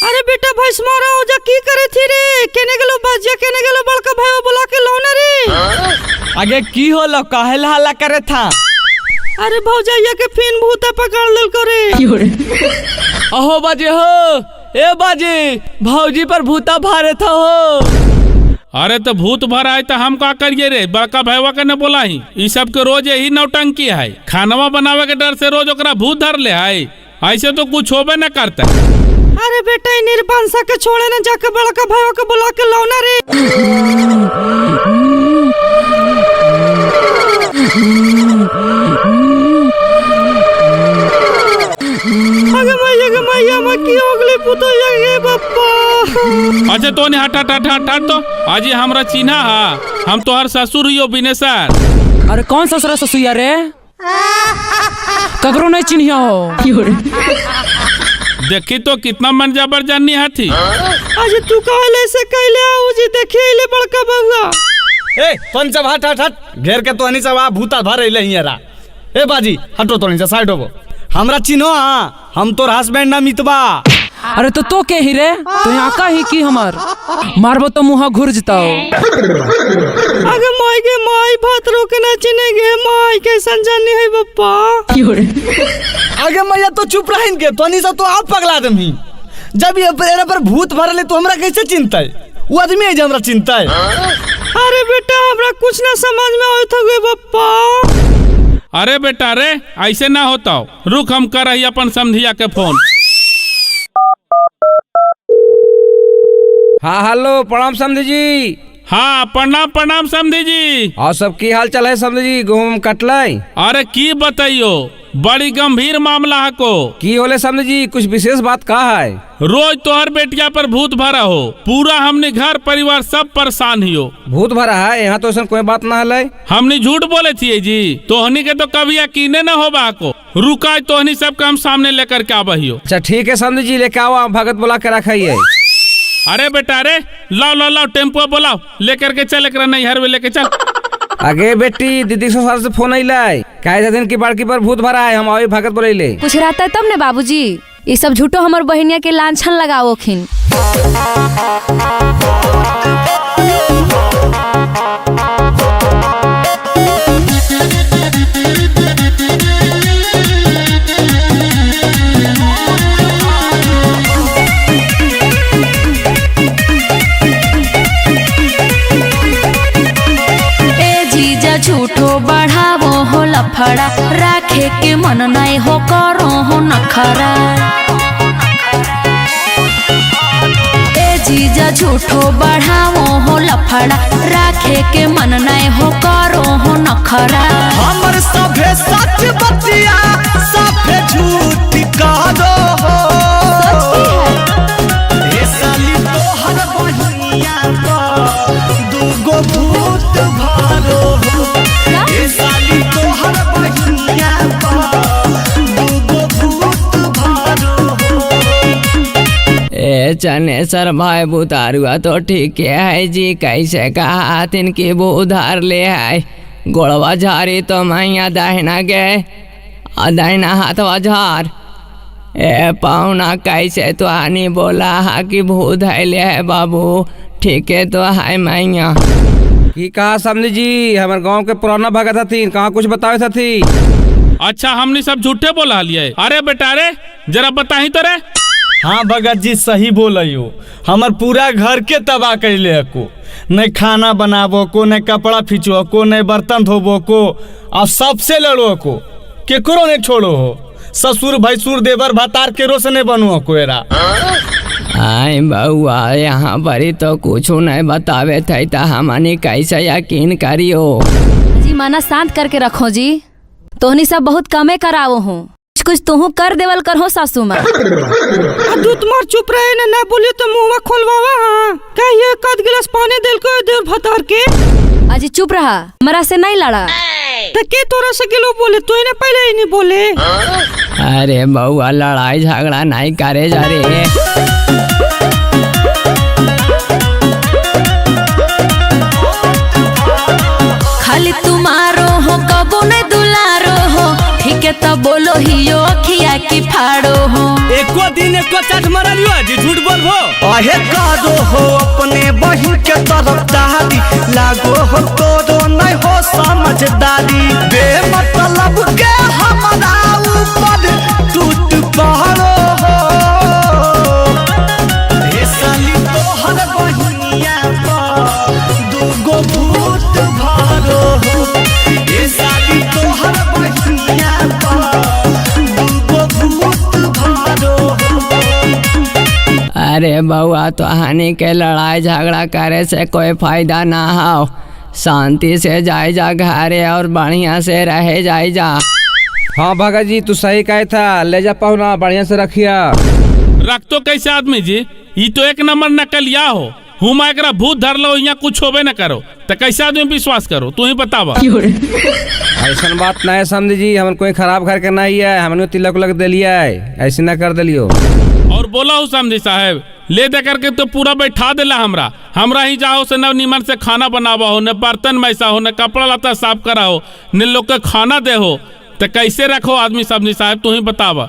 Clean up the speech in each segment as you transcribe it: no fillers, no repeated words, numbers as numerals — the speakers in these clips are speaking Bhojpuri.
अरे बेटा भैंस मारा हो जा की करे थी रे केने गेलो बाजिया केने गेलो बड़का भाई बुला के लौना रे आगे की होलो काहे हल्ला करे था। अरे भौजाइया के फिन भूता पकड़ लेल करे अहो बाजे हो ए बाजे भौजी पर भूता भारे था हो। अरे तो भूत भर आए तो हम का करिए रे बड़का भैया के न बोला ही इस सब के रोज यही नौटंकी है खानवा बनावे के डर से रोज ओकरा भूत धर ले है ऐसे तो कुछ होबे न करता। अरे बेटा निर्बंसा के छोड़े न जाके बड़का भैया के बुला के लौना रे मैया मैं की होगले पुतैया गे बप्पा। अच्छा तो नहीं हट तो आज हमरा चिन्हा हा हम तोहर ससुर हियो बिनेसर। अरे कौन ससुर ससुया रे ककरो नहीं चिन्हिया हो। देखी तो कितना मन जबर जाननी हाथी। आज तू कहले से कहले आऊ जी देखी ले बड़का बउआ ए कौन सब हट घेर के तो नहीं सब आ भूता भरे ले हियरा। ए बाजी हटो तो नहीं साइड होबो हमरा चिन्हो हम तोर हस्बैंड ना मितबा। अरे तो के ही रे तो यहाँ का ही की हमार मारबो तो मुँह घुर जताओ। अगे माई के माई भात रोके ना चिने गे माई कैसन जानी है बप्पा। अगे मैया तो चुप रहिन के तो नहीं सब तो आप पगला दमी जब ये पर भूत भरले तो हमरा कैसे चिंता है वो आदमी है जो हमरा चिंता है। अरे बेटा हमरा कुछ ना समझ में आए थे गे बप्पा। अरे बेटा रे ऐसे ना होता रुक हम कर रही अपन समधिया के फोन। हाँ हेलो प्रणाम समधी जी। हाँ प्रणाम समधी जी। और सब की हाल चाल है समधी जी गेहूं कटलाई। अरे की बताइयो बड़ी गंभीर मामला है को की होले समधी जी कुछ विशेष बात कहा है। रोज तोहर बेटिया पर भूत भरा हो पूरा हमने घर परिवार सब परेशान हियो। भूत भरा है यहाँ तो ऐसा कोई बात ना है। हमने झूठ बोले थी जी तोहनी के तो कभी यकीन न हो बा को रुका तोहनी सबका हम सामने लेकर के आबहियो। अच्छा ठीक है समधी जी लेके आओ भगत बुला के रखाइए। अरे बेटा रे लाओ टेम्पो बुलाओ लेकर के चल नैहर में लेके चल। आगे बेटी दीदी ससुराल से फोन आई कहे दिन की बाड़की पर भूत भरा है हम अभी भगत बोले कुछ रहता है तब ने बाबूजी ये सब झूठो हमर बहनिया के लांछन लगाओ खिन। झूठो बढ़ावो हो लफड़ा राखे के मन नहीं हो करो हो नखरा। ए जीजा झूठो बढ़ावो हो लफड़ा राखे के मन नहीं हो करो हो नखरा। हमर सभे सच बतिया सभे झूठ कह दो हो। ए साली तोहर बहिनिया पर दूगो भूत भरो हो। ए साली तोहर बहिनिया पर दूगो भूत भरो हो। ए चनेसर भाई बुतारुआ तो ठीक है जी कैसे कहा इनकी वो उधार ले है गोड़वा झारी तो मैया दाहिना गए दाहिना हाथवा झार। ए पाहुना कैसे तो आनी बोला हा कि भूत है ले है बाबू ठीक है तो है मैया। की कहा समधी जी हमारे गांव के पुराना भगत थी कहाँ कुछ बतावे थी। अच्छा हमने सब झूठे बोला लिए। अरे बेटा रे जरा बताही तो रे। हाँ भगत जी सही बोलियो हमर पूरा घर के तबाह कैले को नहीं खाना बनाबो को नहीं कपड़ा खींचो को नहीं बर्तन धोबो को और सबसे लड़ो को केकरो नहीं छोड़ो हो। ससुर भैसुर देवर भतार के रोस नहीं बनो को एरा। आई बउआ यहाँ पर तो कुछ नहीं बतावे थे तो हमनी कैसे यकीन करियो। जी माना शांत करके रखो जी तोहनी सब बहुत कमे करावो हूँ कुछ तुहू कर देवल कर हो सासू माँ। दूध मार चुप रहे ना बोलिए तो मुँह खोलवावा। हाँ कहिए कद गिलास पानी दिल को देव भतार के। अजी चुप रहा मरा से नहीं लड़ा तो के तोरा से किलो बोले तो इन्हें पहले ही नहीं बोले। अरे बउआ लड़ाई झगड़ा नहीं करे जा रे। खाली तुम्हारो हो कबो नहीं दुलारो हो ठीक है तो बोलो ही यो अखिया की फाड़ो हो। एको दिन एको चाट मरलियो जी झूठ बोलबो। अहे कादो हो अपने बहिन के तरफ दादी लागो हो तोरो नहीं हो समझदारी बेमतलब के हमारा ऊपर टूट पहाड़ो हो। हे साली तोहर बहिनिया पर दूगो भूत भारो हो। हे साली तोहर बहिनिया पर दूगो भूत भारो हो। अरे बउआ तो हानि के लड़ाई झगड़ा करे से कोई फायदा ना हो। शांति से जाए जा घरे और बढ़िया से रहे जाए जा। हाँ भगत जी तू सही कहे था, ले जा पाहुना बढ़िया से रखिया। रख तो कैसे आदमी जी, ये तो एक नंबर नकलिया हो। हुमा एकरा भूत धर लो यहाँ कुछ होबे न करो तो कैसे आदमी विश्वास करो, तू ही बतावा। ऐसा बात ना है समझ जी, हमन कोई खराब घर के नहीं है, हमने तिलक उलक दिलिया है, ऐसे ना कर दिलियो। और बोला हूँ समझी साहब, ले दे करके तो पूरा बैठा देला हमरा ही जाओ से न नीमन से खाना बनावा हो, न बर्तन मैसा हो, न कपड़ा लता साफ करा हो, न लोग के खाना दे हो, तो कैसे रखो आदमी समझी साहब, तू ही बतावा।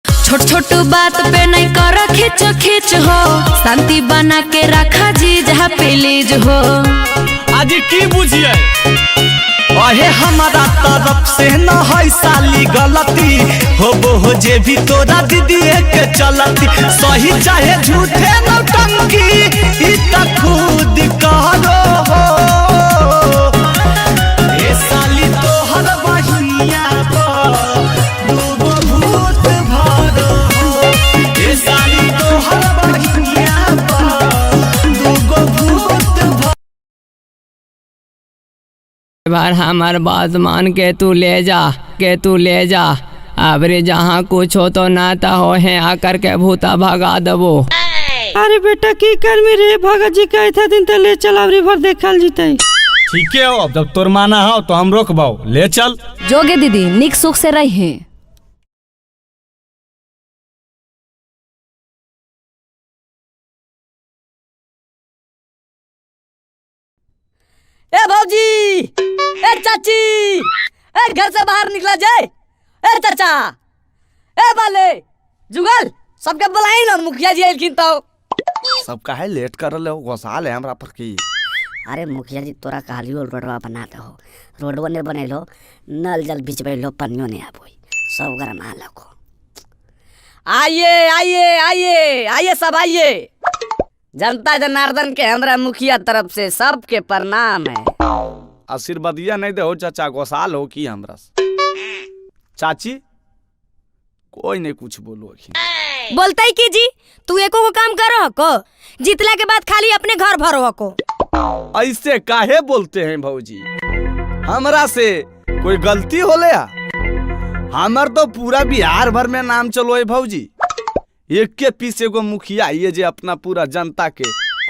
छोट छोट बात पे नहीं कर खींच खींच हो, शांति बना के रखा जी जहाँ प्लीज हो। आज की बुझिए अहे हमारा तरफ से न है साली गलती हो जे भी तोरा दीदी के चलती सही चाहे झूठे नौटंकी ई त खुद करो हो। ए साली तोहर बहिनिया पर दूगो भूत भारो हो। ए साली तोहर बहिनिया पर दूगो भूत भारो। बार हमार बात मान के तू ले जा अबरे जहाँ कुछ हो तो नाता हो है आकर के भूता भगा दबो। अरे बेटा की कर मेरे भगत जी कहे था दिन तो ले चल अब रिवर देखल जीते। ठीक है, अब जब तोर माना हो तो हम रोकबाओ, ले चल। जोगे दीदी निक सुख से रही। ए भौजी, ए चाची, ए घर से बाहर निकला जाए। ए चाचा, ए बाले, जुगल, सबके बुलाई ना मुखिया जी आइलखिन तो। सब काहे लेट कर ले गोसा ले हमरा पर की। अरे मुखिया जी तोरा कहलियो रोडवा बना दो, रोडवा ने बनेलो, नल जल बिचबैलो, पनियो नहीं आबोई, सब गरमा लको। आइए आइए आइए आइए सब आइए। जनता जनार्दन के हमरा मुखिया तरफ से सबके प्रणाम है। आशीर्वादिया नहीं दे हो चाचा, गोसाल हो की हमरा चाची कोई नहीं कुछ बोलो। बोलते की जी तू एको को काम करो हको, जीतला के बाद खाली अपने घर भरो हको। ऐसे काहे बोलते हैं भौजी, हमरा से कोई गलती होले या? हमर तो पूरा बिहार भर में नाम चलो है भौजी। एक के पीछे को मुखिया ये जे अपना पूरा जनता के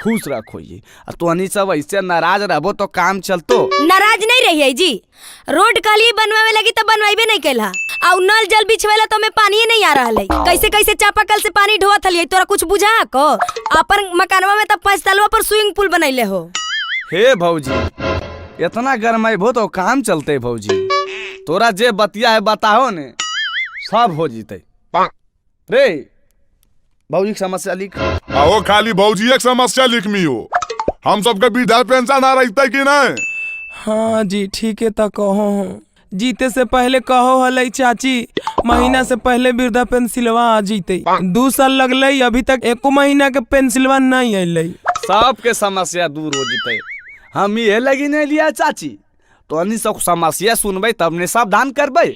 खुश रखो ये, तो अनी सब ऐसे नाराज रहो तो काम चलतो। नाराज नहीं रही है जी, रोड कली बनवावे लगी तो बनवाइबे नहीं कैला, और नल जल बिछवेला तो में पानी नहीं आ रहा है। कैसे कैसे चापाकल से पानी ढोवत हलिए, तोरा कुछ बुझा को? अपन मकानवा में तब 5 तलवा पर स्विमिंग पूल बनैले हो। हे भौजी इतना गरमाइबो तो काम चलते भौजी, तोरा जे बतिया है बताओ ने सब हो जीते। रे भौजी की समस्या लिख। आओ खाली भौजी एक समस्या लिख मियो, हम सबके वृद्धा पेंशन आ रही कि नहीं? हाँ जी ठीक है तो कहो, जीते से पहले कहो हले चाची, महीना से पहले वृद्धा पेंसिलवा आ जीते। 2 साल लगले अभी तक एको महीना के पेंसिलवा नहीं अले। सबके समस्या दूर हो जीते, हम ये लगी नहीं लिया चाची, तो अन्य सब समस्या सुनबे तब ने सावधान करबे।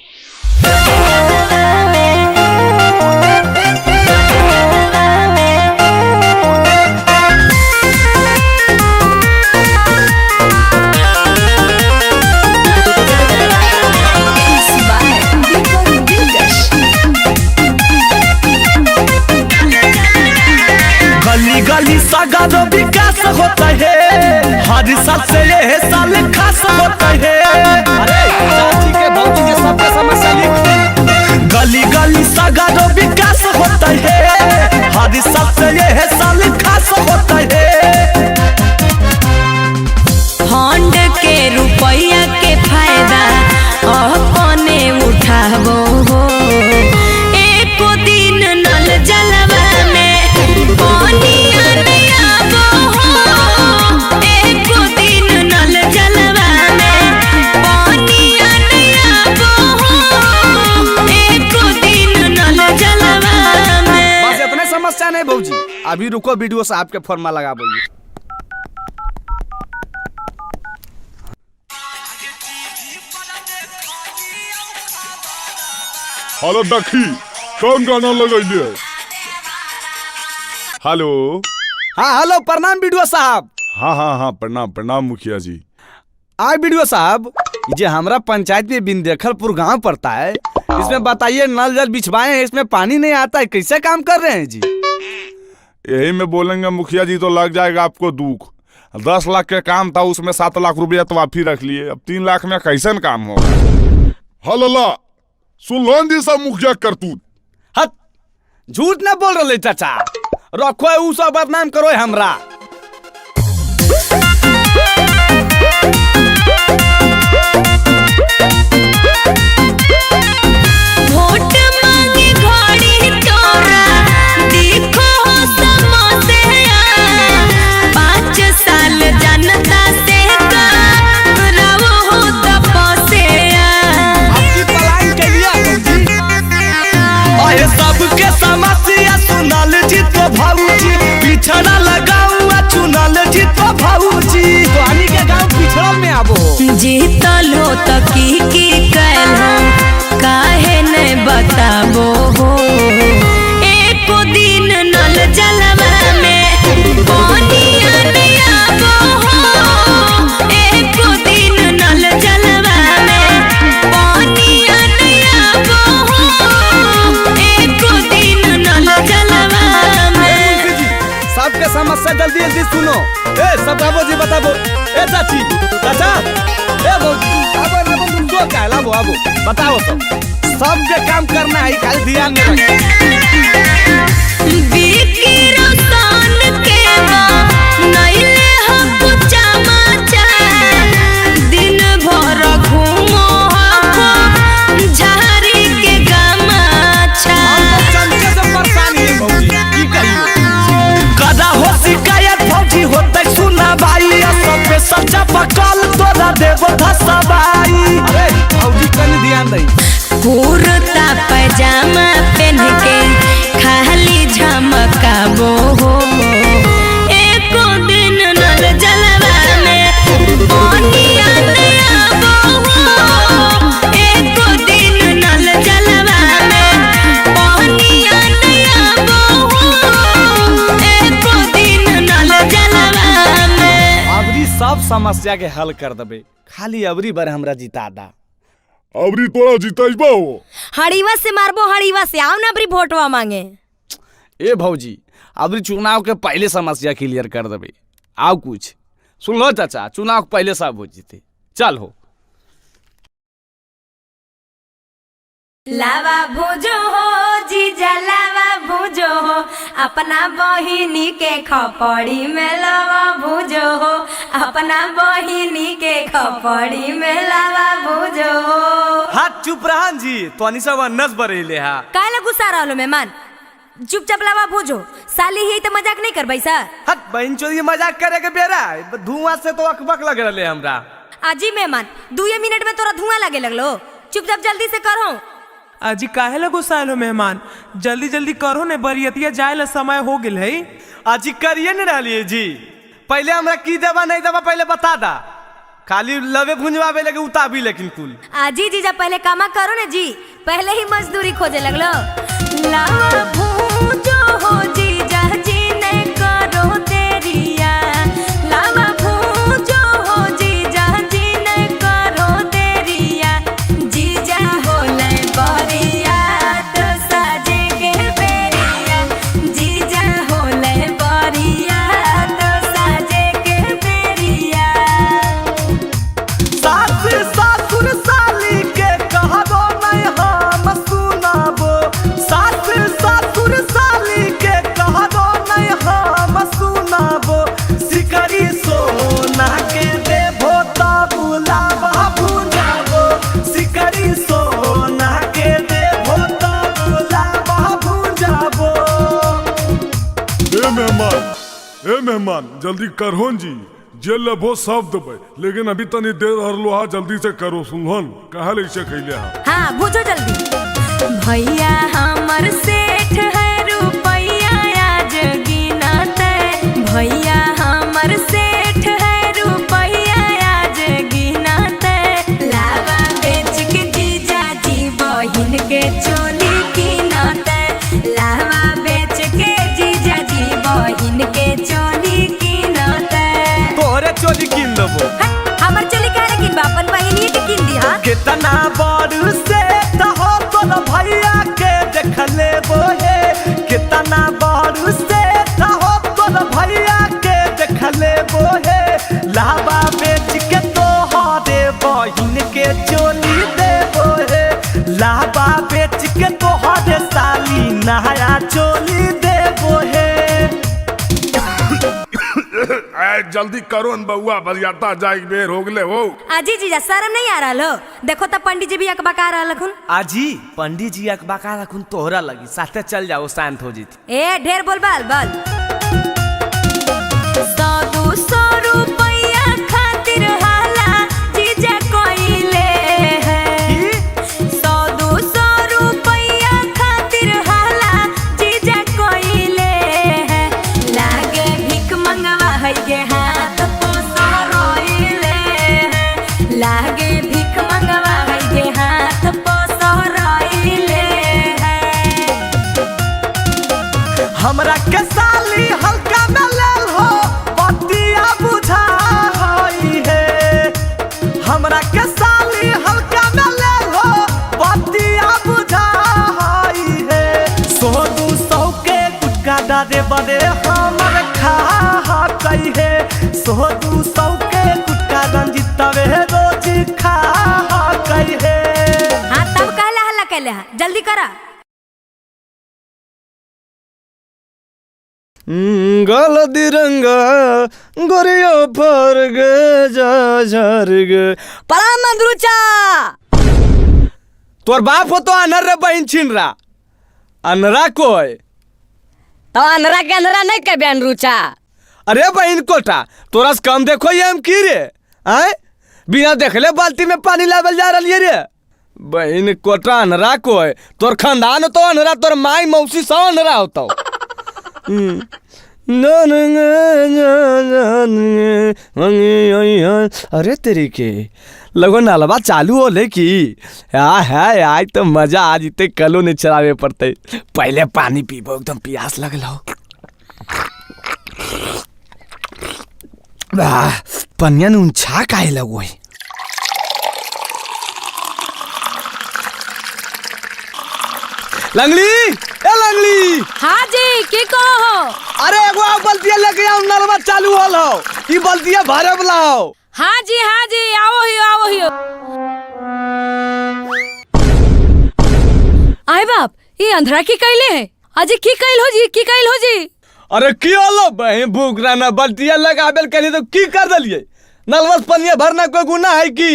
गली गली सगारो विकास होता है, हर साल से ये साल खास होता है। अरे चाची के भौजी के सबका समस्या लिख। गली गली सगारो विकास होता है, हर साल से ये साल खास होता है। फंड के रुपया के फायदा अपने उठावो हो, अभी रुको, वीडियो साहब के फॉर्मा लगा बोलिए। हेलो दखी, कौन गाना लगैले? हेलो। हाँ हेलो, प्रणाम वीडियो साहब। हाँ प्रणाम प्रणाम मुखिया जी। वीडियो साहब, जो हमारा पंचायत में बिंदेखलपुर गांव पड़ता है, इसमें बताइए नल जल बिछवाए हैं, इसमें पानी नहीं आता है, कैसे काम कर रहे हैं जी? यही में बोलेंगे मुखिया जी तो लग जाएगा आपको दुख। 10 लाख के काम था, उसमें 7 लाख रुपया तो माफी रख लिए, अब 3 लाख में कैसे काम हो? हल्ला सुन लो जी सब मुखिया करतूत। हट, झूठ न बोल रहे चाचा, रखो उ सब बदनाम करो हमरा। वोट मांगे घड़ी तोरा, देखो समोसिया, 5 साल जनता से करावो हो तपस्या। आपकी पलायन के लिया अरे सबके समस्या सुनल जी तो भाऊजी, पिछड़ा लगाऊआ चुनल जी तो भाऊजी, तोहनी के गांव पिछड़ा में आबो। जीतल हो तो की कैल हो, काहे नहीं बताबो हो। एको दिन नल जलवा में पानी नहीं आबो हो, एको दिन नल जलवा में पानी नहीं आबो हो, एको दिन नल जलवा में। सबके समस्या जल्दी जल्दी सुनो। ए सब बाबू जी बताबो। ए चाची, चाचा, ए भौजी, आबो तुम जो कहला आबो बताओ सब। सबके काम करना है, खाली ध्यान में बिकी रोशन के नइले हो कुछ समाचार, दिन भर घूमो हो झाड़ी के गमाछा। चंचे से परेशानी है भौजी, की कहियो कदा हो शिकायत भौजी होते सुना भाई, सब पे सच्चा पकल तोरा देबो धसबाई। अरे भौजी कनी ध्यान दई। कुर्ता पैजामा पहन के खाली झमकाबो हो, एको दिन नल जलवा में पानी नहीं आबो हो, एको दिन नल जलवा में पानी नहीं आबो हो, एको दिन नल जलवा में। अबरी सब समस्या के हल कर देबे, खाली अबरी बार हमरा जिता दा। अबरी तोरा जीतैबो हो। हड़ीवा से मारबो, हड़ीवा से आओ ना अबरी वोटवा मांगे। ए भौजी, अबरी चुनाव के पहले समस्या क्लियर कर देबे। आओ कुछ सुन लो चाचा, चुनाव के पहले सब हो जीते। चल हो लावा भूजो हो जीजा, लावा भूजो हो, अपना बहिनी के खपड़ी में लावा भूजो हो, अपना बहिनी के खपड़ी में लावा भूजो हो। हाथ चुप रहन जी, तोनी सब नस बरेले हा। काहे गुस्सा रहलो मेहमान? चुपचाप लावा भूजो, साली ही तो मजाक नहीं करबै सर। हट बहन चोरी, मजाक करे के बेरा धुआं से तो अकबक लग रहे हमरा। आजी मेहमान 2 मिनट में तोरा धुआं लगे लगलो, चुपचाप जल्दी से करो। अजी काहे ला गुस्साइल हो मेहमान, जल्दी जल्दी करो ने, बरियतिया जाए ला समय हो गेल है। अजी करिए न रहिए जी, पहले हमरा की देवा नहीं देवा पहले बता दा। खाली लवे भुंजवावे लगे उताबी, लेकिन कुल आजी जीजा पहले कामा करो ने जी, पहले ही मजदूरी खोजे लगलो। लावा भूजो हो जीजा जी ने करो देरिया, लावा भूजो हो जीजा जी ने करो देरिया, जीजा होले बरिया तो साजे के बेरिया, जीजा होले बरिया तो साजे के बेरिया। सास सासुर साली के कहबो नहीं हम सुनाबो, सास सासुर साली के कहबो नहीं हम सुनाबो, सिकरी सोना के देबो तो बुलावा भुंजाबो, सिकरी सोना के देबो तो बुलावा भुंजाबो। ए मेहमान जल्दी करहोन जी, जेल लेबो सब देबै, लेकिन अभी तनी देर हरलो हा, जल्दी से करो सुनहन, कहा ऐसे कैले हा। हाँ भूजो जल्दी। भैया हमर सेठ है रुपैया आज गिना नया चोली देबो हे। जल्दी करो न बउआ, बरियाता जाए बेर हो गले हो। अजी जीजा शर्म नहीं आ रहा हो? देखो तो पंडित जी भी अकबका रहा लखुन। आजी पंडित जी अकबका रखुन तोहरा लगी, साथे चल जाओ शांत हो जीती। ए ढेर बोल बल 100-200 रुपया खातिर हाला जीजा कोइले है। 100-200 रुपया खातिर हाला जीजा कोइले है। लागे भीख मंगवा है गे हाथ पोसा रोइले है। लागे भीख मंगवा है गे हाथ पोसा रोइले है। हमरा के साली हल्का में लेल हो, बतिया बुझा होई है। हमरा के साली हल्का में लेल हो, बतिया बुझा होई है। 100-200 के गुटका डारे बड़े हमर खा कई है। 100-200 के गुटका रंजितवे रोज खा कई है। हाँ तब कहला हल्ला कहले हा, जल्दी करा। गल दिरंगा गोरियो पर गे जा झर गे। पराम मंदरुचा तोर बाप हो तो अनर रे बहन छिन रहा अनरा कोई तो अनरा के अनरा नहीं के बहन रुचा। अरे बहन कोटा तोरा से कम देखो ये हम की रे आए बिना देखले बाल्टी में पानी लावल जा रही रे। बहन कोटा अनरा कोई तोर खानदान तो अनरा, तोर माई मौसी सब अनरा होता। अरे तेरी के लगो नालबा चालू हो ले की है आज तो मजा आ जीते, कलो नहीं चलावे पड़ते। पहले पानी पीबो, एकदम प्यास लगल हो। पनिया नून छा काहे लगो है। लंगली ए लंगली। हाँ जी की कहो? अरे एगो बल्टिया लेके आओ, नलवा चालू होल हो, ई बल्टिया भरे वाला हो। हाँ जी आओ ही। आए बाप ये अंधरा की कैले है? अजी की कैल हो जी? अरे की होलो बहन भूख रहना, बल्टिया लगाबेल कहली तो की कर दलिए? नलवा से पनिया भरना कोई गुनाह है की?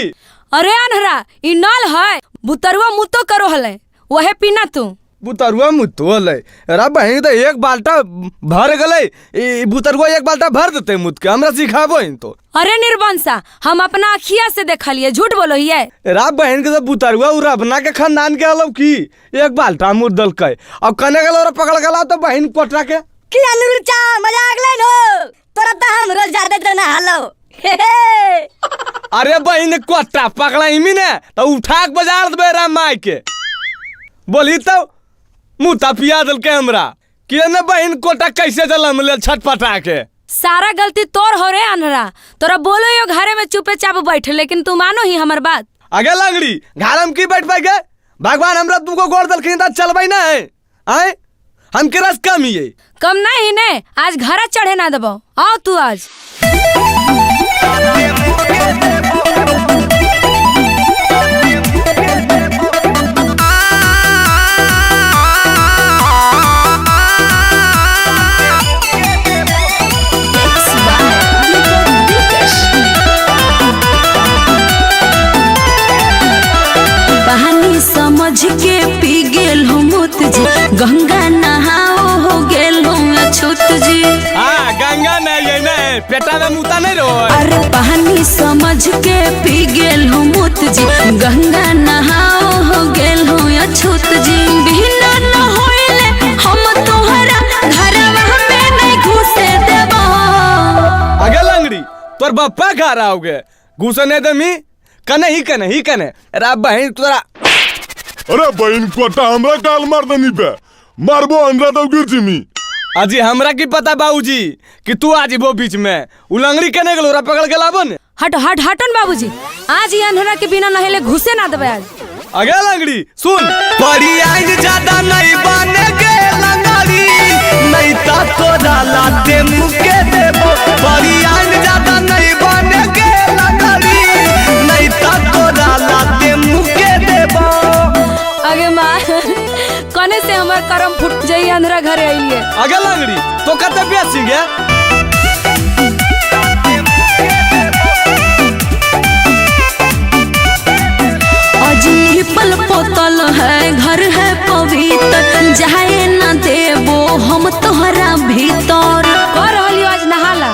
अरे अनहरा ई नल है, बुतरुआ मुतो करो हले, वहे पीना तू। बुतरुआ मुतो हले? अरे बहन तो एक बाल्टा भर गले, बुतरुआ एक बाल्टा भर देते मुत के, हमरा सिखाबो इन तो। अरे निर्बंसा हम अपना अखिया से देखलिए, झूठ बोलो ही है। रा बहन के तो बुतरुआ उरबना के खानदान के अलग की एक बाल्टा मुत दल के, अब कने गलो पकड़ गला तो बहन कोटरा के की अनुरुचा मजाक ले नो, तोरा तो हम रोज जा देत ना हालो। अरे बहन कोटा पकड़ा इमी ने तो उठा के बाजार देबे राम माई के। बोली तो मुता पिया दल के हमरा कि न बहन कोटा कैसे जलम ले छटपटा के। सारा गलती तोर हो रे अनहरा, तोरा बोलो यो घरे में चुपे चाप बैठ, लेकिन तू मानो ही हमर बात। आगे लंगड़ी घर में की बैठ पाए गे, भगवान हमरा तुमको गोड़ दल खिंदा चलबै ना है आए, हम के रस कम ही है। कम नहीं ने, आज घरा चढ़े ना देबो, आओ तू आज। बहानी समझ के पी गेल हो मुत जी, गंगा नहाओ हो गेल हो अछूत जी। गंगा नहीं है ना, पेटा में मुता नहीं रो। अरे बहानी समझ के पी गेल हो मुत जी, गंगा नहाओ हो गेल हो अछूत जी। बिना न होइले हम तोहरा घरवा में नहीं घुसे देबो। आगे लंगड़ी तोर बप्पा घर आओगे, घुसने दमी कने ही कने रा बहन तोरा। अरे बहन कोटा हमरा काल मार दनी पे मारबो अंदर तो गिर जिमी। अजी हमरा की पता बाबूजी कि तू आज वो बीच में उलंगड़ी कने गलो रा पकड़ के लाबो ने। हटन बाबूजी, आज ये अंधरा के बिना नहेले घुसे ना देबे आज। आगे लंगड़ी सुन, परी आइन ज्यादा नहीं बने गे लंगड़ी, नहीं ता तोरा लाते मुके देबो। परी आइन ज्यादा नहीं बने गे लंगड़ी, नहीं ता तोरा लाते मुके देबो। आगे माँ कने से हमर करम फुट जाई अंधरा घरे आइए। आगे लंगड़ी तो कते बेसी गे। अजी पल पोतल है घर है पवित्र, जाए न देबो हम तोहरा भीतर। कर हलियो आज नहाला।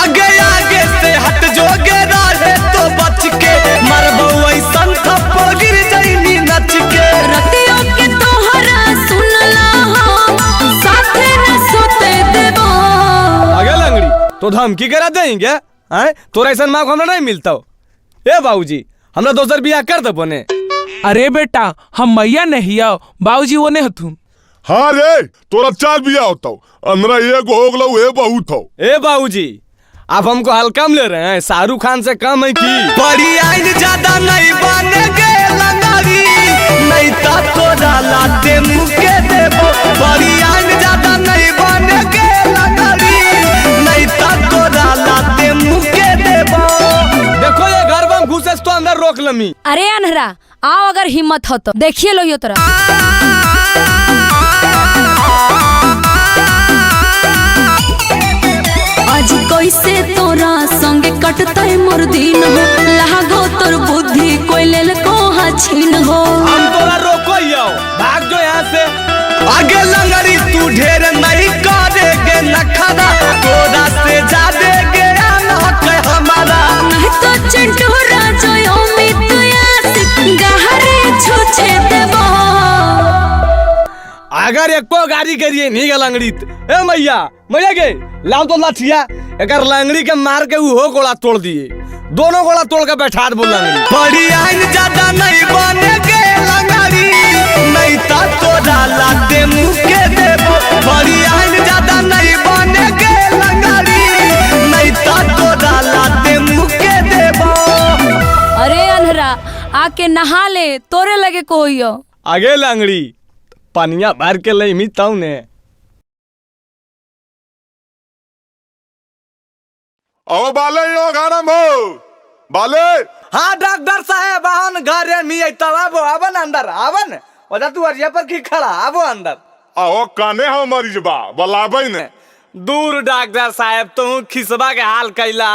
आगे आगे से हट जोगे रहे तो बच के, मरबो ऐसन थप्पड़ गिर जाइनी नच के। रतियों के तोहरा सुनला हम, साथे न सोते देबो। आगे लंगड़ी तो धमकी करा देंगे हैं? तोरा ऐसा माँ को हमरा नहीं मिलता। ए बाबूजी हमरा दोसर बियाह कर दे बने। अरे बेटा हम मैया नहीं आओ, बाबूजी वो नहीं हथुन। हाँ रे तोरा 4 बिया होता अंदर एक हो गलो ए बहुत हो। ए बाबूजी आप हमको हल्का में ले रहे हैं, शाहरुख खान से कम है की? बड़ी आइन ज्यादा नहीं बनेगे लंगड़ी, नहीं ता तोरा लाते मुके देबो। बड़ी आइन ज्यादा नहीं बनेगे लंगड़ी, नहीं ता तोरा लाते मुके देबो। देखो ये घर में घुसे तो अंदर रोक लमी। अरे अनहरा आओ, अगर हिम्मत हो तो देखिए लो यो तोरा। आज कैसे तोरा संगे कटतै मोर दिन हो, लागो तोर बुद्धि कोई लेल कोहा छीन हो। हम तोरा रोको भाग जो यहाँ से। आगे लंगड़ी तू ढेर नहीं करेगे नखरा, तोरा से ज्यादा ज्ञान है हमारा। नहीं तो चिंटूरा जो अमित यासिक गहरे छुछे देबो। अगर एको गाड़ी करिए नहीं लंगड़ी ए मैया मैया गे लाओ तो लाठिया, अगर लंगड़ी के मार के वो गोला तोड़ दिए, दोनों गोला तोड़ के बैठा दे लंगड़ी। बड़ी आइन ज्यादा नहीं बनेगे लंगड़ी, नहीं ता तोरा लाते मुके देबो। बड़ी आइन ज्यादा नहीं बनेगे लंगड़ी, नहीं ता तोरा लाते मुके देबो। अरे अनहरा आके नहा ले, तोरे लगे कोइयो। आगे लंगड़ी पनिया भर के ले मिताऊ ने। ओ बाले यो गरम हो बाले। हाँ डॉक्टर साहब आवन घरे मी तब आबो आवन अंदर आवन। ओदा तू अरिया पर की खड़ा आबो अंदर। आओ काने हो मरीज बा बलाबै ने। दूर डॉक्टर साहब तू खिसबा के हाल कैला,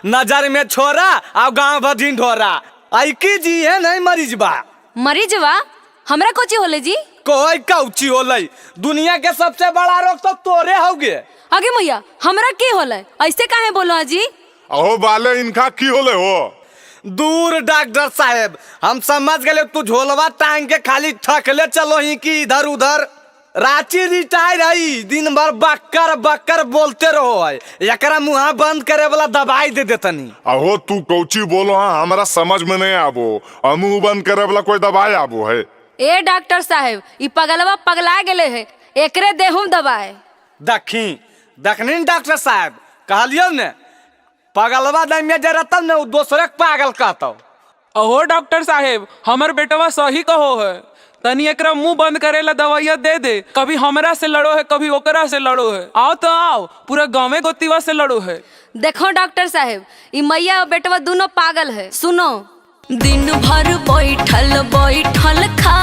नजर में छोरा और गांव भर ढिंढोरा। आई की जी है नहीं मरीज बा। मरीज बा हमरा कोची होले जी? कोई कौची होले, दुनिया के सबसे बड़ा रोग तो तोरे होगे। आगे मैया हमरा के होले, ऐसे काहे बोलो जी? अहो बाले इनका की होले हो? दूर डॉक्टर साहब हम समझ गए तू झोलवा टांग के खाली थकले चलो ही कि इधर उधर। रांची रिटायर आई, दिन भर बक्कर बक्कर बोलते रहो है, एकरा मुँह बंद करे वाला दवाई दे देतनी। अहो तू कौची बोलो हाँ हमरा समझ में नहीं आबो, मुँह बंद करे वाला कोई दवाई आबो है? ए डॉक्टर साहब ई पगलवा पगला गेले है, एकरे देहुम दवाई। दखनी डॉक्टर साहब कहलियो ने पगलवा दई में जरतम ने दूसरे पागल कहतो। अहो डॉक्टर साहेब हमर बेटवा सही कहो है, तनी एकरा मुंह बंद करेला दवाइया दे दे। कभी हमरा से लड़ो है, कभी ओकरा से लड़ो है। आओ तो आओ, पूरा गाँव में गोतीवा से लड़ो है। देखो डॉक्टर साहब ई मैया और बेटवा दोनों पागल है। सुनो, दिन भर बैठल बैठल खा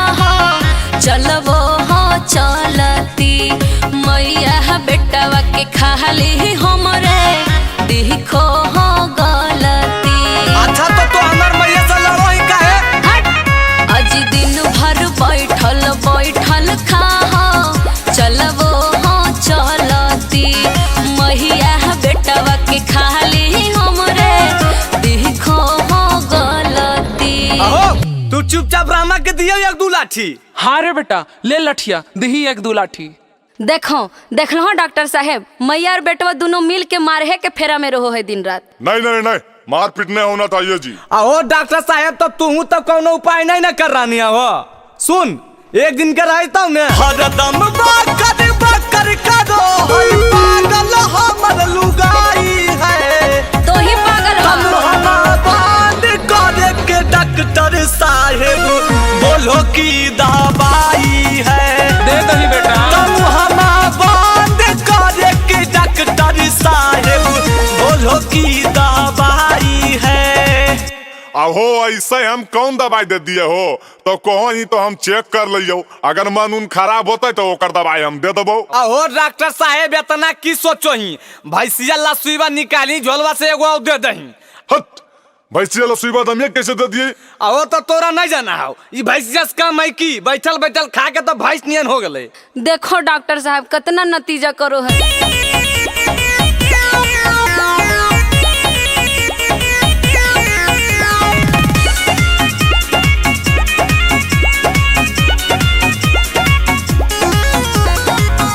चलबो हो चलती, मैया बेटवा के खाली हमरे देखो हो गलती। अच्छा तो हमर मैया से लड़ो ही काहे? आज दिन भर बैठल बैठल खा चलबो हो चलती, मैया बेटवा के खाली हमरे देखो हो गलती। अहो तू चुपचाप रामा के दियो एक दू लाठी। हाँ रे बेटा ले लठिया दही एक दो लाठी। देखो देखलो डॉक्टर साहब मैया और बेटवा दोनों मिल के मारे के फेरा में रहो है दिन रात। नहीं नहीं नहीं मार पीटने होना चाहिए जी। अहो डॉक्टर साहब तो तू तो कोनो उपाय नहीं ना कर रानी हो। सुन एक दिन के रहता ने हरदम बाकर बाकर करो है पागल हमर लुगाई है। तो ही पागल हम बांध करे के डॉक्टर साहब बोलो की दवाई है। दे दही बेटा। डॉक्टर साहब बोलो की दवाई है। अब अहो ऐसे हम कौन दवाई दे दिए हो, तो कहो ही तो हम चेक कर लियो, अगर मन उन खराब होता तो ओकर दवाई हम दे देबो। अहो डॉक्टर साहेब इतना की सोचो ही, भैंसिया लसुईबा निकाली झोलवा से एगो दे दही। हट, भैंसिया लसुईबा दमिया कैसे दे दिए? अहो तो तोरा नहीं जाना हो, ई भैंसिया से काम है की बैठल बैठल खा के तो भैंस नियन हो गले। देखो डॉक्टर साहब कितना नतीजा करो है।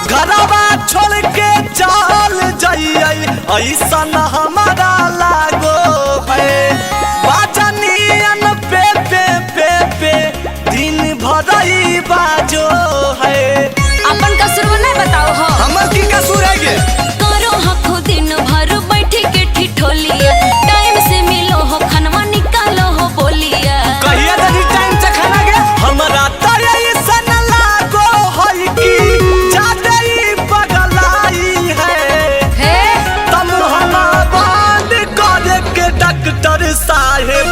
घरवा छोड़ के चल जाइए ऐसा न हमारा लागो है, बाजनियन पे पे पे पे दिन भर ही बाजो है। अपन कसूर नहीं बताओ हो, हमर की कसूर है ये? करो हको दिन भर बैठी के ठिठोलिया, टाइम से मिलो हो खनवा निकालो हो बोलिया। कहिया तनी टाइम से खाना गे, हमरा त ऐसा न लागो है कि ज्यादा ही पगलाई है। तम हमा बांध करे के डॉक्टर साहेब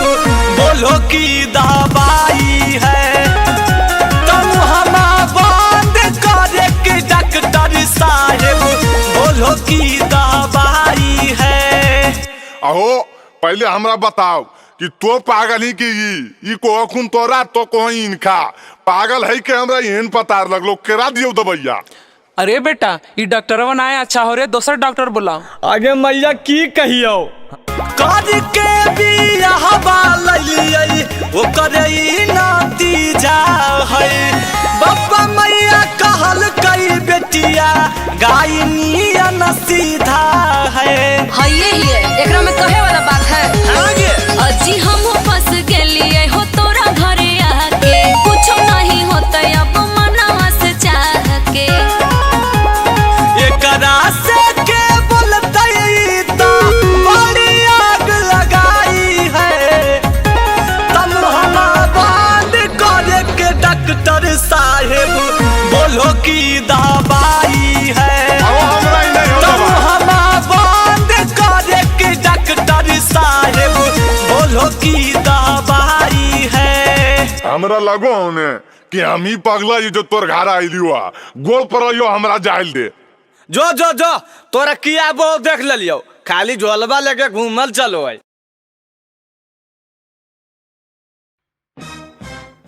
बोलो की दवाई है। तम हमा बांध करे के डॉक्टर साहेब बोलो की दवाई है। अहो पहले हमरा बताओ कि तो पागल ही की ई को खून तोरा तो कोई इनका पागल है के हमरा यहन पता लगलो केरा दियो दबैया। अरे बेटा ये डॉक्टरवा ना है अच्छा हो रे, दूसरा डॉक्टर बुलाओ। आगे मैया की कहियो कर के बियाहवा लइलियै ओकर ई नतीजा है। बाबा मैया कहल कई बेटिया गाय नियन सीधा है। हाँ ये ही है, एकरा में कहे वाला बात है। आगे अजी हम फंस गेलिए हो तोरा घरे आके, कुछ नहीं होता अब मनवा से चाह के। एकरा से के बोलतै तो बड़ी आग लगाई है। तम हमा बांध करे के डॉक्टर साहेब बोलो की दवाई है। तम हमा बांध करे के डॉक्टर साहेब बोलो की दवाई है। हमरा लगो होने कि हम ही पगला जो तोर घर आइलियो गोल पर हमरा जाइल दे। जो जो जो तोरा किया वो देख लियो, खाली झोलवा लेके घूमल चलो है।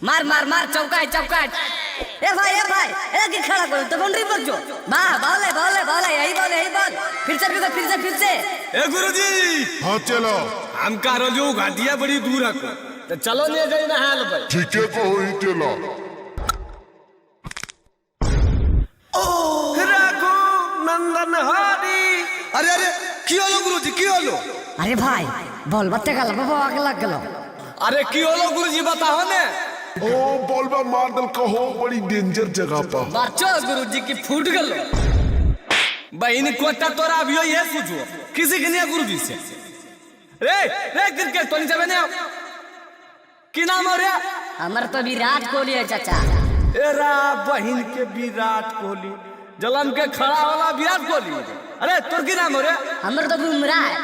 मार मार मार चौकाट चौकाट। ए भाई ए कि खड़ा करो तो बाउंड्री पर जो बॉल यही बॉल फिर से। ए गुरुजी हाँ चलो हम का रोजू घाटिया बड़ी दूर है तो चलो ले जाई ना हाल भाई। ठीक है तो ही चलो। रघु नंदन हरी। अरे अरे की होलो गुरुजी की होलो? अरे भाई बॉल बत्ते का बाबा आगे लग गलो। अरे की होलो गुरुजी बताओ ने। ओ बॉल बा मार दल कहो बड़ी डेंजर जगह पर। बच्चो गुरुजी की फूट गलो। बहनी कोटा तोरा अभियो ये पूछो किसी के नहीं गुरुजी से। रे क्रिकेट तो नहीं जावे ने की नाम हो रे? हमर तो विराट कोहली है चाचा। एरा बहन के विराट कोहली जलन के खड़ा वाला विराट कोहली। अरे तोर की नाम हो रे? हमर तो बुमराह है।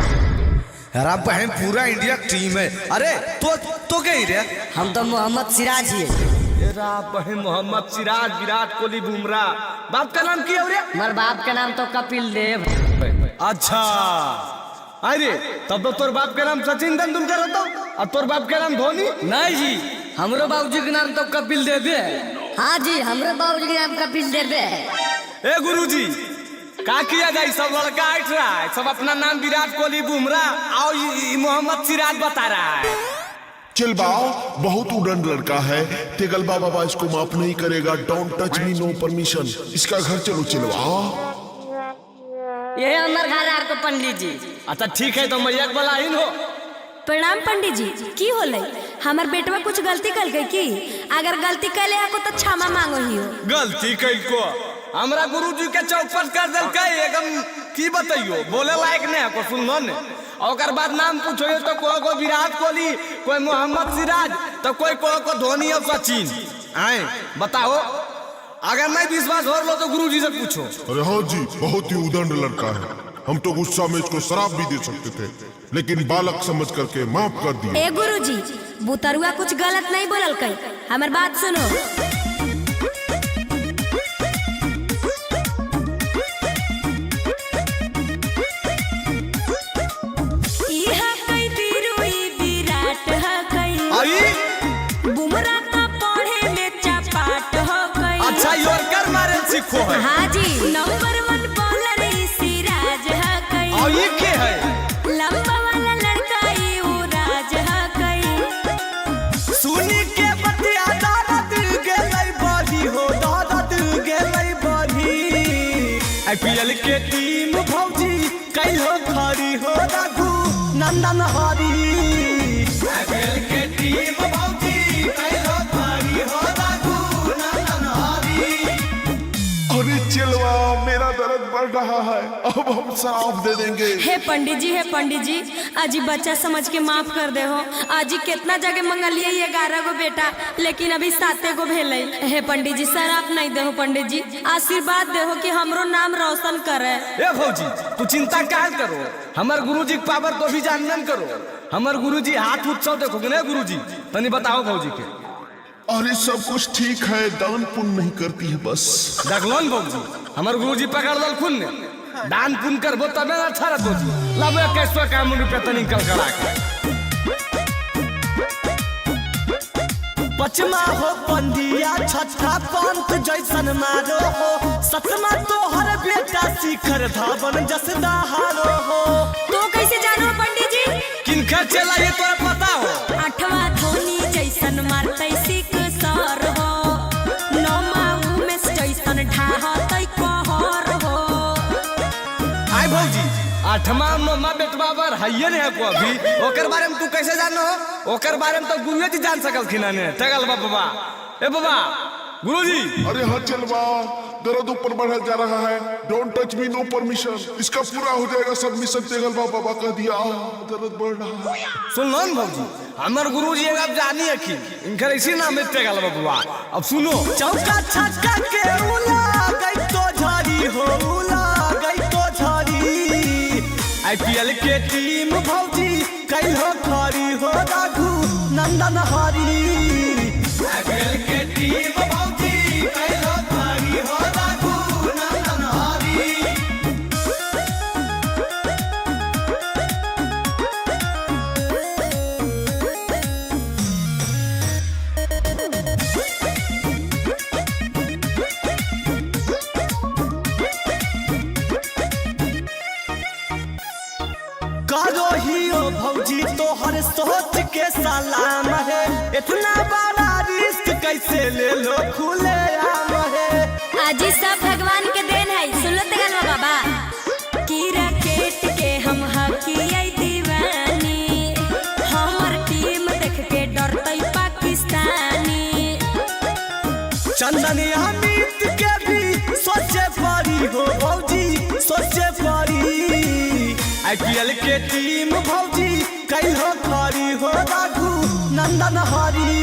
अरे बहन पूरा इंडिया टीम है। अरे तो क्या ही रे? हम तो मोहम्मद सिराज ही है। एरा बहन मोहम्मद सिराज विराट कोहली बुमराह। बाप का नाम क्या हो रे? हमारे बाप का नाम तो कपिल देव। अच्छा अरे तब तो तोर बाप का नाम सचिन तेंदुलकर होता और तोर बाप का नाम धोनी? नहीं जी हमरो बाबूजी के नाम तो कपिल देव है। हाँ जी हमरे बाबूजी के नाम कपिल देव है। ए गुरुजी का किया जाए? सब लड़का आठ रहा है, सब अपना नाम विराट कोहली बुमराह और मोहम्मद सिराज बता रहा है। चल बाओ बहुत उड़न लड़का है, तेगल बाबा इसको माफ नहीं करेगा। Don't touch me, no permission. इसका घर चलो चलवाओ। ये हमारे घर आपको पंडित जी। अच्छा ठीक है तो मैया वाला इन हो। प्रणाम पंडित जी। की होले? हमार बेटवा कुछ गलती कर गई की? अगर गलती कैले को तो क्षमा मांगो ही हो। गलती कई को हमरा गुरुजी के चौपट कर दल के एकदम की बताइयो बोले लायक नहीं को सुनो ने। और बाद नाम पूछो तो कोई को विराट कोहली, कोई मोहम्मद सिराज, तो कोई को धोनी और सचिन। आए बताओ अगर नहीं विश्वास हो लो तो गुरुजी से पूछो। अरे हाँ जी बहुत ही उदंड लड़का है। हम तो गुस्सा में इसको शराब भी दे सकते थे लेकिन बालक समझ करके माफ कर दिए। ए गुरुजी बुतरुआ कुछ गलत नहीं बोलल कहीं, हमार बात सुनो। बुमरा का पढ़े में चपाट हो गई। अच्छा योरकर मारे सीखो है। हाँ जी, नंबर 1 बॉलर सिराज है कई। और ये के है? लंबा वाला लड़का युवराज है कई। सुनी के बतिया दादा दिल गेलै बाजी हो, दादा दिल गेलै बाजी। आईपीएल के टीम भौजी कई हो खड़ी हो राघु नंदन हरी। आईपीएल के टीम भौजी कई हो खड़ी हो राघु नंदन हरी। अरे चिलवा मेरा दर्द बढ़ रहा है, अब हम साफ दे देंगे। हे पंडित जी, आजी बच्चा समझ के माफ कर दे हो। आजी कितना जगह मंगलिए 11 गो बेटा, लेकिन अभी 7 गो भेले। हे पंडित जी शराब नहीं दे हो, पंडित जी आशीर्वाद दे हो कि हमरो नाम रोशन करे। ए भौजी तू चिंता क्या करो, हमार गुरुजी के पावर तो भी जानन करो। हमार गुरुजी हाथ उत्सव देखो ने गुरुजी, तनी बताओ भौजी के। अरे सब कुछ ठीक है, दान पुण्य नहीं करती है बस। देखलोन भौजी हमार गुरुजी पकड़ दल खुन ने, दान पुण्य करबो तबे अच्छा रहतो जी। लाबो 21 काम रुपया तनी निकल करा के। पचमा हो पंडिया छठा पंथ जैसन मारो हो, सतमा तो हर बेटा शिखर धावन जस दहारो हो। तो कैसे जानो पंडित जी? किनका चला ये तोरा पता हो? 8वां धोनी जैसन मारतै सिक सर हो, 9वां उमेश जैसन ढाहतै कहर हो। आय भौजी 8वां 9वां बेटवा बर हइये ने को अभी, ओकर बारे में तू कैसे जानो हो? ओकर बारे में तो गुरुजी जी जान सकल खिना ने। तगल बाबा ए बाबा गुरुजी। अरे हाँ चिलवा, दर्द ऊपर बढ़ा जा रहा है। Don't touch me, no permission. इसका पूरा हो जाएगा सबमिशन। तेगल बाबा कह दिया दर्द बढ़ रहा है। सुन लो भौजी हमार गुरुजी अब जानी है कि इनकर इसी नाम है तेगल बाबा। अब सुनो चौका छक्का के उला गई तो झाड़ी हो, उला गई तो झाड़ी। आईपीएल के टीम भौजी कई हो खड़ी हो राघु नंदन हरी। आईपीएल के टीम भौजी कई हो खड़ी हो राघु नंदन हरी। करो ही ओ भौजी तो हर सोच के सलाम है, इतना बड़ा रिस्क कैसे ले लो खुले आम है। आजी सब भगवान के देन है। सुन लो तेगल बाबा की रकेट के हम हकियै दीवानी, हमर टीम देख के डरतै पाकिस्तानी। चंदनी अमित के भी सोचे पड़ी हो भौजी, सोचे पड़ी। आईपीएल के टीम भौजी कई हो खड़ी हो राघु नंदन हरी।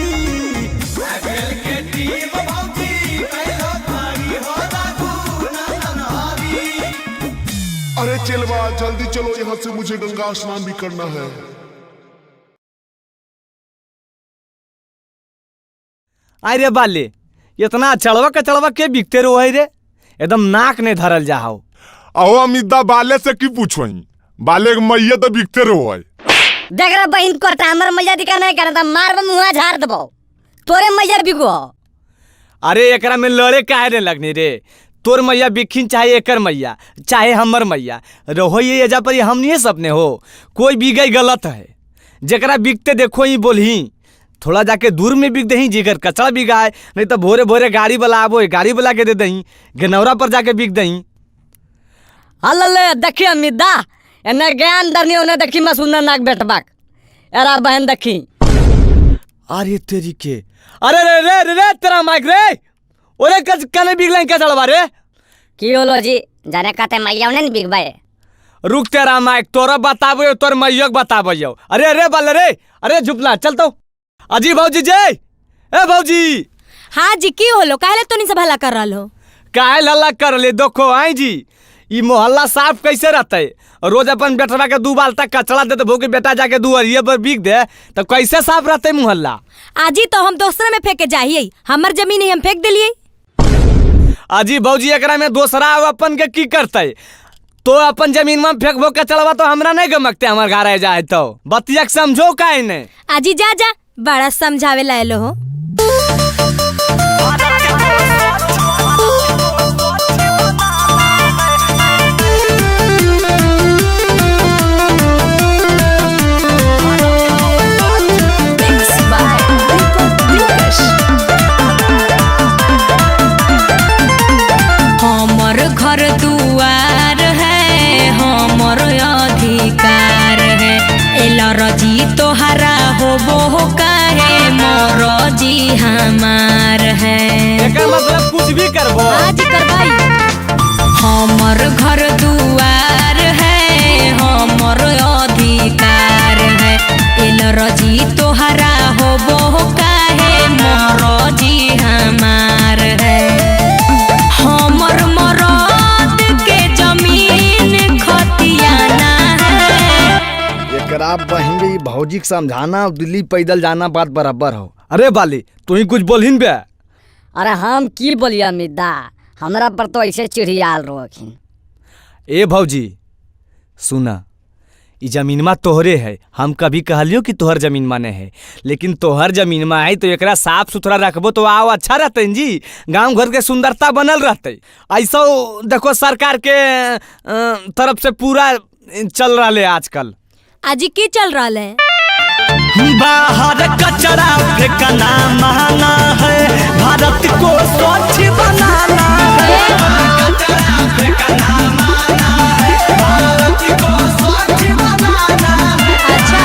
आईपीएल के टीम भौजी कई हो खड़ी हो राघु नंदन हरी। अरे चिलवा जल्दी चलो यहाँ से, मुझे गंगा स्नान भी करना है। अरे बाले इतना चढ़वा के बिकते रहो है रे, एकदम नाक ने धरल जाओ। अहो अमिता बाले से की पूछो, बाले के मैया तो बिकते रहो है। देख रहा बहन को हमर मैया दिखा नहीं करता, मार मुँह झाड़ दबो, तोरे मैया बिको। अरे एकरा में लड़े काहे ने लगनी रे, तोर मैया बिखिन चाहे एकर मैया चाहे हमर मैया रहो, ये एजा पर हम नहीं सपने हो। कोई भी गई गलत है, जकरा बिकते देखो ही बोलही, थोड़ा जाके दूर में बिक दही, जिगर कचरा बिगाए, नहीं तो भोरे भोरे गाड़ी वाला आबो, गाड़ी वाला के दे दही, गनौरा पर जाके बिक दही। हल्ले देखी अमिदा एने ज्ञान दरनी उन्हें देखी मैं सुनना नाक बैठबाक एरा बहन देखी। अरे तेरी के, अरे रे रे रे, रे तेरा माइक रे, ओरे कने बिगलाई क्या चढ़वा रे? की होलो जी, जाने कहते मैया ने बिगबाए। रुक तेरा माइक, तोरा बताबो तोर मैया के बताबो। अरे अरे बाले रे, अरे झुपला चल तो। अजी भौजी जय, ए भौजी। हाँ जी की होलो, काहे तोनी से भला कर रहलो? काहे लल्ला कर ले, देखो आई जी ई मोहल्ला साफ कैसे रहते? रोज अपन बेटवा के 2 बाल्टा कचरा दे देबो कि बेटा जाके दुआरिये पर बिक दे तो कैसे साफ रहते मोहल्ला? आजी तो हम दूसरे में फेंके जाइए, हमर जमीन ही हम फेंक दिलिए। अजी भौजी एकरा में दूसरा अपन के की करते? तो अपन जमीन में फेंकबो कचड़वा तो हमरा नहीं गमकते, हमार घर आ जाए तो बतिया समझो काहे ने? आजी जा जा, बड़ा समझावे लायलो हो। हमर घर दुआर है, हमर अधिकार है, एलर्जी तोहरा होबो काहे, मोरजी हमार है। एकर मतलब कुछ भी करबो? आज करबाई। हमर घर दुआर है, हमर अधिकार है, एलर्जी तोहरा होबो काहे, मोरजी हमार है। हमर मरद के जमीन खतियाना है। एकरा बहन भी भौजी के समझाना दिल्ली पैदल जाना बात बराबर हो। अरे बाली तू ही कुछ बोलहिन बे? अरे हम की बोलिए अमिता, हमरा पर तो ऐसे चिड़ियाल रोखिन। ए भौजी सुना, ई जमीनमा तोहरे है, हम कभी कहलियो कि तोहर जमीन माने है, लेकिन तोहर जमीनमा है तो एकरा साफ सुथरा रखबो तो आओ अच्छा रहते जी, गांव घर के सुंदरता बनल रहते। ऐसा देखो सरकार के तरफ से पूरा चल रहा है आजकल। आजी की चल रहा है? बाहर कचरा फेंकना महंगा है, भारत को स्वच्छ बनाना है। कचरा फेंकना महंगा है, भारत को स्वच्छ बनाना है। अच्छा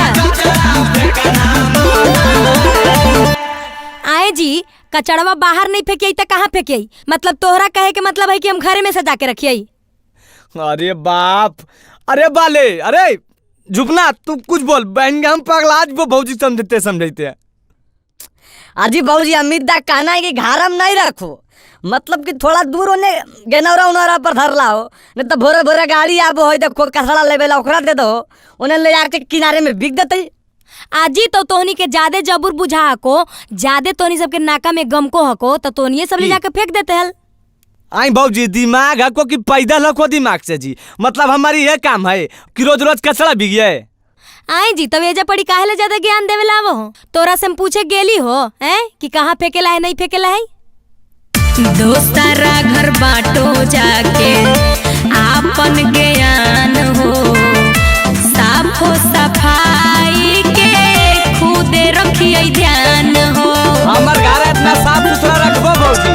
आए जी, कचड़वा बाहर नहीं फेंकिए तो कहाँ फेंकिए? मतलब तोहरा कहे के मतलब है कि हम घरे में सजा के रखिए? अरे बाप, अरे बाले, अरे झुपना तू कुछ बोल, बहन हम पगला आज वो भौजी समझते हैं। अजी भौजी अमिता कहना है कि घर में नहीं रखो, मतलब कि थोड़ा दूर होने गेनौरा उनौरा पर धरला हो, नहीं तो भोरे भोरे गाड़ी आबो हो तो कचरा लेवेला ओकरा दे दो, उन्हें ले जाके किनारे में बिक देते। आजी तो तोहनी के ज्यादा जबूर बुझा को, ज्यादा तोहनी सबके नाका में गम को हको तो तोहनी सब ले जाके फेंक देते हल। आई भौजी दिमाग हको कि पैदल हको दिमाग से जी, मतलब हमारी ये काम है कि रोज रोज कचरा बिगिए। आई जी तब एजा पड़ी काहे ले ज्यादा ज्ञान देवे लावो हो? तोरा से हम पूछे गेली हो हैं कि कहाँ फेंकेला है नहीं फेंकेला है? दोस्तारा घर बाटो जाके आपन ज्ञान हो, साफो सफाई के खुदे रखिए ध्यान हो। हमार घर इतना साफ सुथरा रखबो भौजी।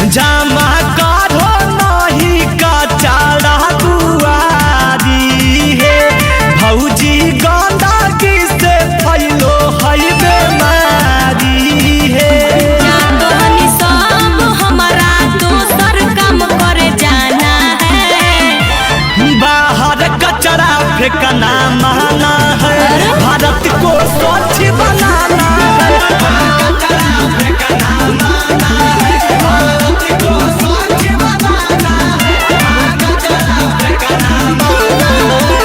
जामा काढ़ो नहीं कचरा दुआरी है, भौजी गंदगी से फैलो है बीमारी है। तोहनी सब हमारा दोसर काम करे जाना है। बाहर कचरा फेंकना महंगा है, भारत को स्वच्छ बनाना है। कचरा फेंकना महंगा है, भारत को स्वच्छ बनाना है। कचरा फेंकना महंगा है।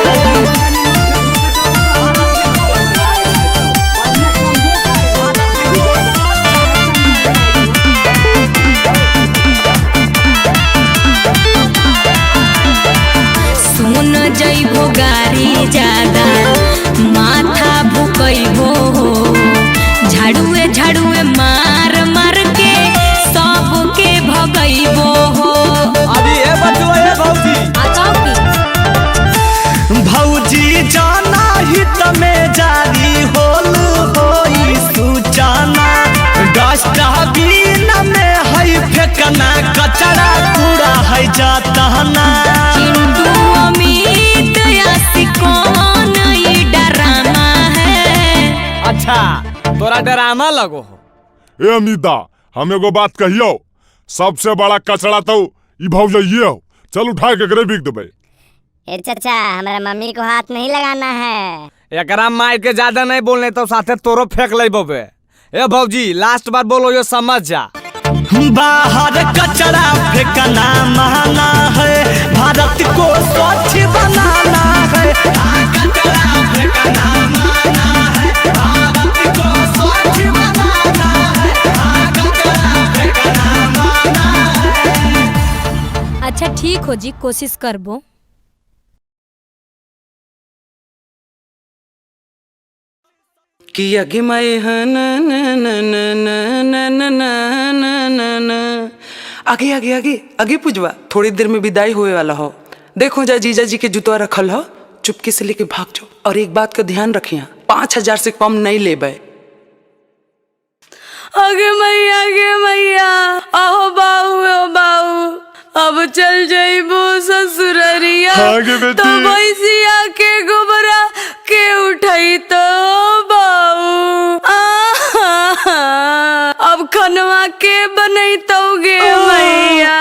सुन जइबो गारी ज्यादा, माथा भुकइबो हो, झाड़ुए झाड़ुए मार मार के सबके भगइबो हो। अभी ये बचो ये भौजी। भौजी जाना ही तमें जारी होल होई सूचना, डस्टबिन में है फेंकना कचरा कूड़ा है जातना। चिंटू अमित यासिकोन ई डरामा है। अच्छा तोरा डरामा लगो हो। ए अमिता हम एगो बात कहियो, सबसे बड़ा कचरा तो ई भौजाइये हो, चल उठा के करे बिक देबे। ए चाचा हमारा मम्मी को हाथ नहीं लगाना है। एकरा मार के ज्यादा नहीं बोलने तो साथे तोरो फेंक ले बबे। ए भौजी लास्ट बार बोलो यो समझ जा। बाहर कचरा फेंकना महंगा है, अच्छा ठीक हो जी, कोशिश करबो। कि अगे मैं आगे आगे आगे आगे पूजवा, थोड़ी देर में विदाई होए वाला हो। देखो जा जीजा जी के जूतवा रखल हो, चुपके से लेके भाग जाओ। और एक बात का ध्यान रखिए, 5,000 से कम नहीं लेबे। आगे मैया आहो बाऊ अब चल जाइबो ससुररिया। तो भैंसिया के गोबरा के उठाई तो बाऊ। अब खनवा के बनई तो गे मैया,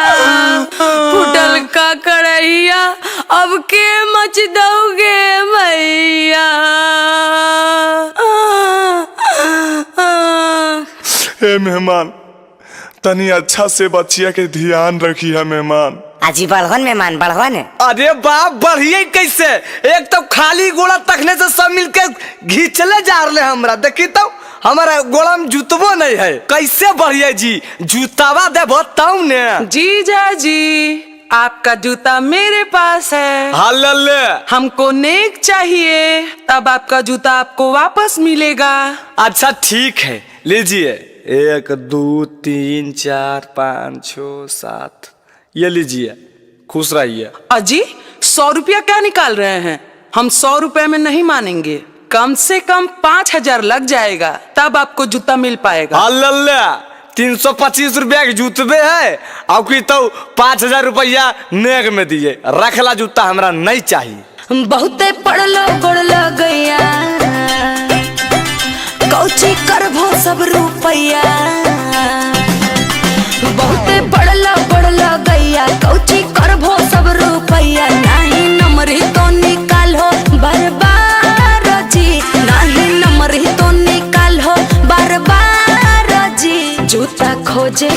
फुटल का कढ़ैया अब के मच दोगे मैया। हे मेहमान, तनी अच्छा से बच्चिया के ध्यान रखी है मेहमान। अजी बढ़वन मेहमान बढ़वन। अरे बाप बढ़िए कैसे, एक तो खाली गोड़ा तकने से सब मिलके घींचले जा रहे हमरा। देखी तो हमारा गोड़ा में जूतबो नहीं है, कैसे बढ़िया जी जूतावा दे बताऊ ने। जीजा जी आपका जूता मेरे पास है। हालले हमको नेक चाहिए, तब आपका जूता आपको वापस मिलेगा। अच्छा ठीक है, लीजिए। 1 2 3 4 5 6 7, ये लीजिए, खुश रहिए। अजी 100 रुपया क्या निकाल रहे हैं? हम 100 रुपए में नहीं मानेंगे, कम से कम 5,000 लग जाएगा, तब आपको जूता मिल पाएगा। हालले 325 रुपया के जूतबे है, आपकी तो 5,000 रुपया नेक में दिए। रखला जूता हमरा नहीं चाहिए। बहुते पड़लो गैया, कौची करभो सब रुपैया। बहुते पड़लो गैया, कौची करभो सब रुपैया। नहीं नमरी तो निकालो बरबार जी, नहीं नमरी तो निकालो बरबार जी। जूता खोजे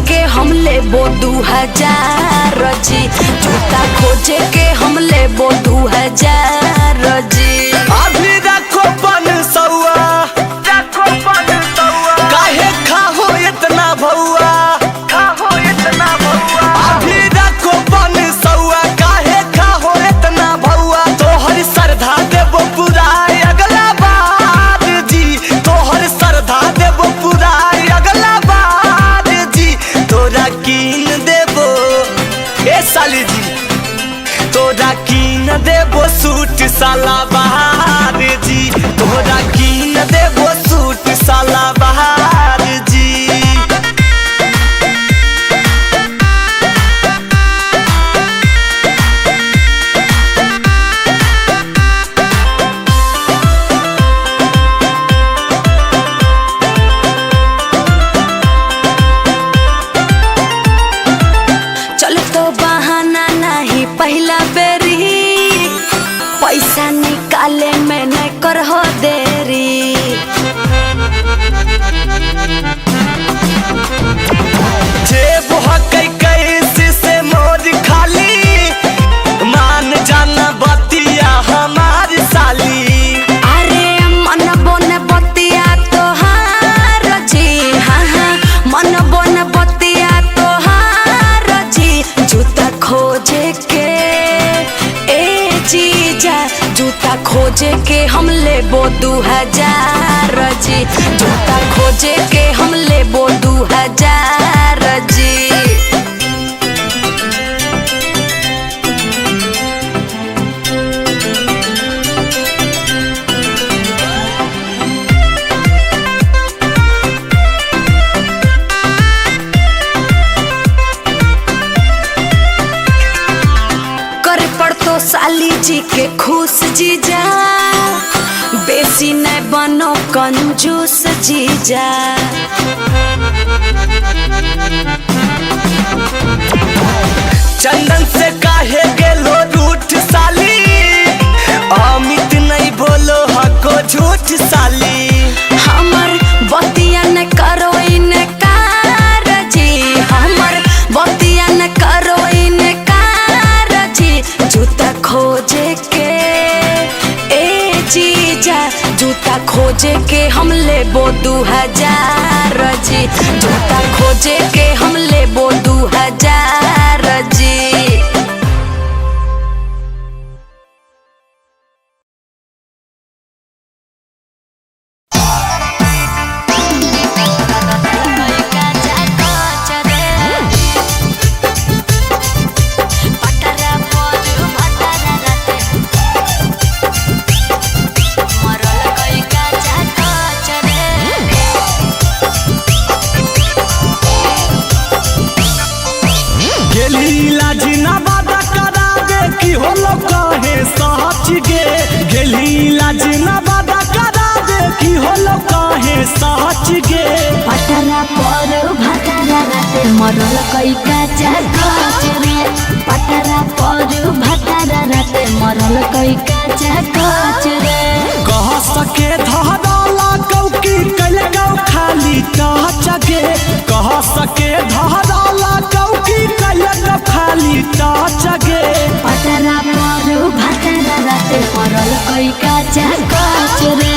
के हम लेबो 2,000 जी। जूता खोजे के हम लेबो 2,000 जी। अभी रखो 500, काहे खाहो इतना भौआ, अभी रखो 500, काहे खाहो इतना भौआ। तोहर श्रद्धा देबो पूरा अगला बार जी, तोहर श्रद्धा देबो पूरा अगला बार जी। तोरा कीन देबो ए साली जी, तोरा कीन देबो सूट सलवार जी, तोरा कीन देबो सूट सलवार जी। चल तो बहाना नहीं पहला बेरी, पैसा निकाले में नहीं करहो देरी। जेब हकै कैसे से मोर खाली, मान जाना बतिया हमार साली। अरे मन बोन बतिया तोहार जी, हाँ मन बोन बतिया तोहार जी। जूता खोजे के ए जीजा, जूता खोजे के हम लेबो 2,000 जी। जूता खोजे के हम लेबो 2,000 जी। कर पड़तो साली जी के खुश जीजा, बेसी नहीं बनो कंजूस जीजा। चंदन से काहे गेलो रूठ साली, अमित नहीं बोलो हको झूठ साली। हमर बतिया न करो इनकार जी, हमर बतिया न करो इनकार जी। जूता खोजे के ए जीजा, जूता खोजे के हम लेबो 2,000 जी। जूता रोजे के हम लेबो 2000 जी। पटरा पर भटरा राते मरल कई काचा काच रे। पटरा पर भटरा राते मरल कई काचा काच रे। कह सके धराला कौकी कैले गौ खाली टच गे। कह सके धराला कौकी कैले गौ खाली टच गे। पटरा पर भटरा राते मरल कई काचा काच रे।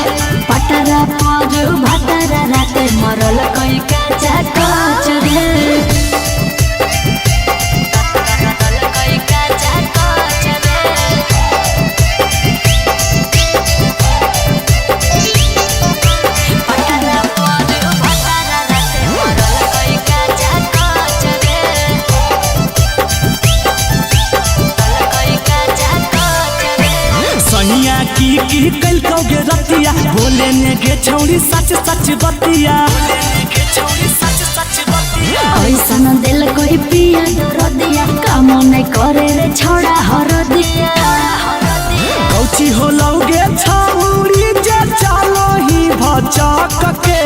पटरा पर भटरा राते मरल कई काचा काच रे। कई काचा काच रे। पटरा पर भटरा राते मरल कई काचा काच रे। कई काचा काच रे। सनिया की कैल कौगे रतिया बोले ने गे छौड़ी सच सच बतिया। ऐसन दिल कोई पिया दर दिया काम नहीं करे रे छोड़ा हर दिया। कौची हो लौगे छौड़ी जे चलो ही भचक के।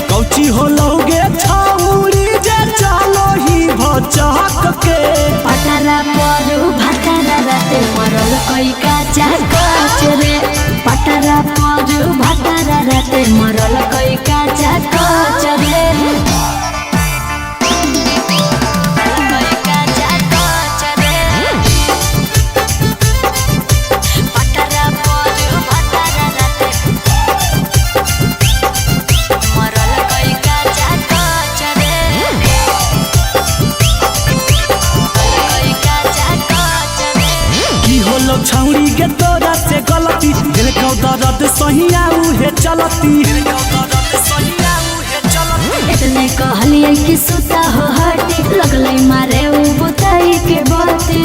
कौची हो लौगे छौड़ी जे चलो ही भचक के। पटरा पर भटरा राते मरल कई काचा काच रे। पटरा पर भटरा राते मरल कई काचा काच रे। छौड़ी के तोरा से गलती दिल को दर्द सहिया उहे चलती। इतने कहलिए कि सुता हो हटी लगले मारे उ बुताई के बाती।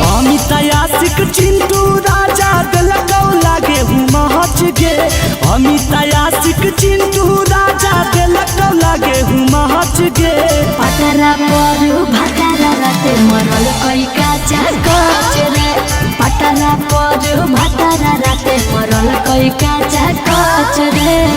अमित आशिक चिंटू राजा दिल को लागे हूँ महच गे। अमित आशिक चिंटू राजा दिल को लागे हूँ महच गे। पटरा पर भटरा राते मरल कई काचा काच रे। पटरा पर भटरा राते मरल कई काचा काच रे।